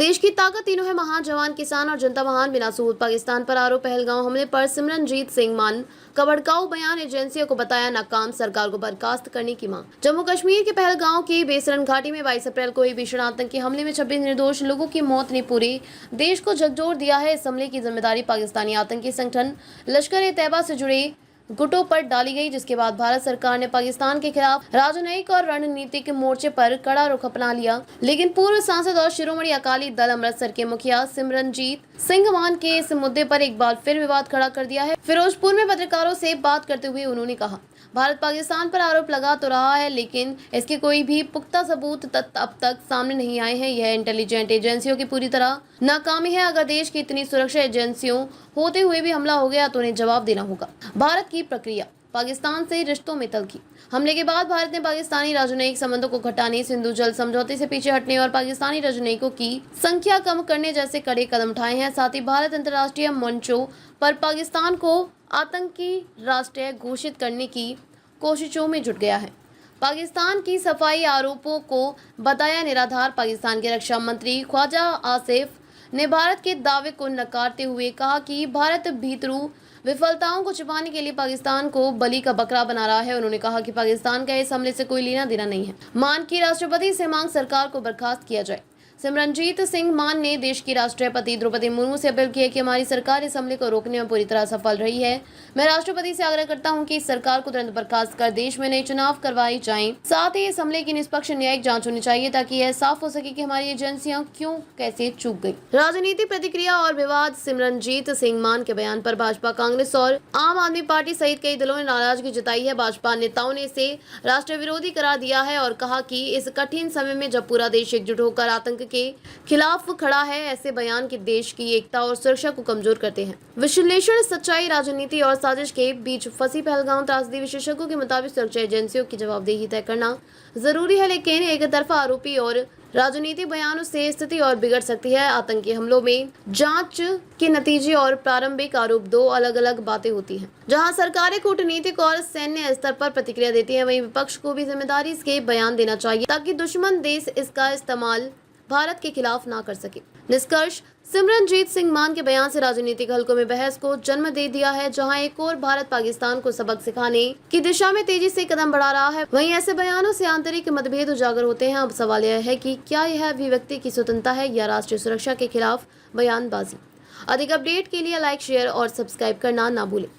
देश की ताकत तीनों है, महान जवान, किसान और जनता महान बिना सबूत। पाकिस्तान पर आरोप पहलगांव हमले पर सिमरनजीत सिंह मान का भड़काऊ बयान, एजेंसियों को बताया नाकाम, सरकार को बर्खास्त करने की मांग। जम्मू कश्मीर के पहलगांव की बेसरन घाटी में 22 अप्रैल को हुए भीषण आतंकी हमले में 26 निर्दोष लोगों की मौत ने पूरे देश को झकझोर दिया है। इस हमले की जिम्मेदारी पाकिस्तानी आतंकी संगठन लश्कर-ए-तैयबा से जुड़े गुटों पर डाली गई, जिसके बाद भारत सरकार ने पाकिस्तान के खिलाफ राजनयिक और रणनीतिक मोर्चे पर कड़ा रुख अपना लिया। लेकिन पूर्व सांसद और शिरोमणि अकाली दल अमृतसर के मुखिया सिमरनजीत सिंह मान के इस मुद्दे पर एक बार फिर विवाद खड़ा कर दिया है। फिरोजपुर में पत्रकारों से बात करते हुए उन्होंने कहा, भारत पाकिस्तान पर आरोप लगा तो रहा है, लेकिन इसके कोई भी पुख्ता सबूत अब तक सामने नहीं आए हैं। यह इंटेलिजेंट एजेंसियों की पूरी तरह नाकामी है। अगर देश की इतनी सुरक्षा एजेंसियों होते हुए भी हमला हो गया तो उन्हें जवाब देना होगा। भारत की प्रक्रिया, पाकिस्तान से रिश्तों में तल्खी। हमले के बाद भारत ने पाकिस्तानी राजनयिक संबंधों को घटाने, सिंधु जल समझौते से पीछे हटने और पाकिस्तानी राजनयिकों की संख्या कम करने जैसे कड़े कदम उठाए हैं। साथ ही भारत अंतर्राष्ट्रीय मंचों पर पाकिस्तान को आतंकी राष्ट्र घोषित करने की कोशिशों में जुट गया है। पाकिस्तान की सफाई आरोपों को बताया निराधार। पाकिस्तान के रक्षा मंत्री ख्वाजा आसिफ ने भारत के दावे को नकारते हुए कहा कि भारत भीतरू विफलताओं को छिपाने के लिए पाकिस्तान को बलि का बकरा बना रहा है। उन्होंने कहा कि पाकिस्तान का इस हमले से कोई लेना देना नहीं है। मान की राष्ट्रपति से मांग, सरकार को बर्खास्त किया जाए। सिमरनजीत सिंह मान ने देश की राष्ट्रपति द्रौपदी मुर्मू से अपील की है कि हमारी सरकार इस हमले को रोकने में पूरी तरह सफल रही है। मैं राष्ट्रपति से आग्रह करता हूं कि इस सरकार को तुरंत बर्खास्त कर देश में नए चुनाव करवाए जाएं। साथ ही इस हमले की निष्पक्ष न्यायिक जांच होनी चाहिए ताकि यह साफ हो सके कि हमारी एजेंसियां क्यों कैसे चूक गई। राजनीति, प्रतिक्रिया और विवाद। सिमरनजीत सिंह मान के बयान पर भाजपा, कांग्रेस और आम आदमी पार्टी सहित कई दलों ने नाराजगी जताई है। भाजपा नेताओं ने इसे राष्ट्र विरोधी करार दिया है और कहा कि इस कठिन समय में जब पूरा देश एकजुट होकर आतंक के खिलाफ खड़ा है, ऐसे बयान के देश की एकता और सुरक्षा को कमजोर करते हैं। विश्लेषण, सच्चाई, राजनीति और साजिश के बीच फंसी पहलगांव त्रासदी। विशेषज्ञों के मुताबिक सुरक्षा एजेंसियों की जवाबदेही तय करना जरूरी है, लेकिन एक तरफा आरोपी और राजनीतिक बयानों से स्थिति और बिगड़ सकती है। आतंकी हमलों में जांच के नतीजे और प्रारंभिक आरोप दो अलग अलग बातें होती हैं। जहां सरकारें कूटनीतिक और सैन्य स्तर पर प्रतिक्रिया देती हैं, वहीं विपक्ष को भी जिम्मेदारी के बयान देना चाहिए ताकि दुश्मन देश इसका इस्तेमाल भारत के खिलाफ ना कर सके। निष्कर्ष, सिमरनजीत सिंह मान के बयान से राजनीतिक हलकों में बहस को जन्म दे दिया है। जहां एक और भारत पाकिस्तान को सबक सिखाने की दिशा में तेजी से कदम बढ़ा रहा है, वहीं ऐसे बयानों से आंतरिक मतभेद उजागर होते हैं। अब सवाल यह है कि क्या यह अभिव्यक्ति की स्वतंत्रता है या राष्ट्रीय सुरक्षा के खिलाफ बयानबाजी। अधिक अपडेट के लिए लाइक, शेयर और सब्सक्राइब करना ना भूलें।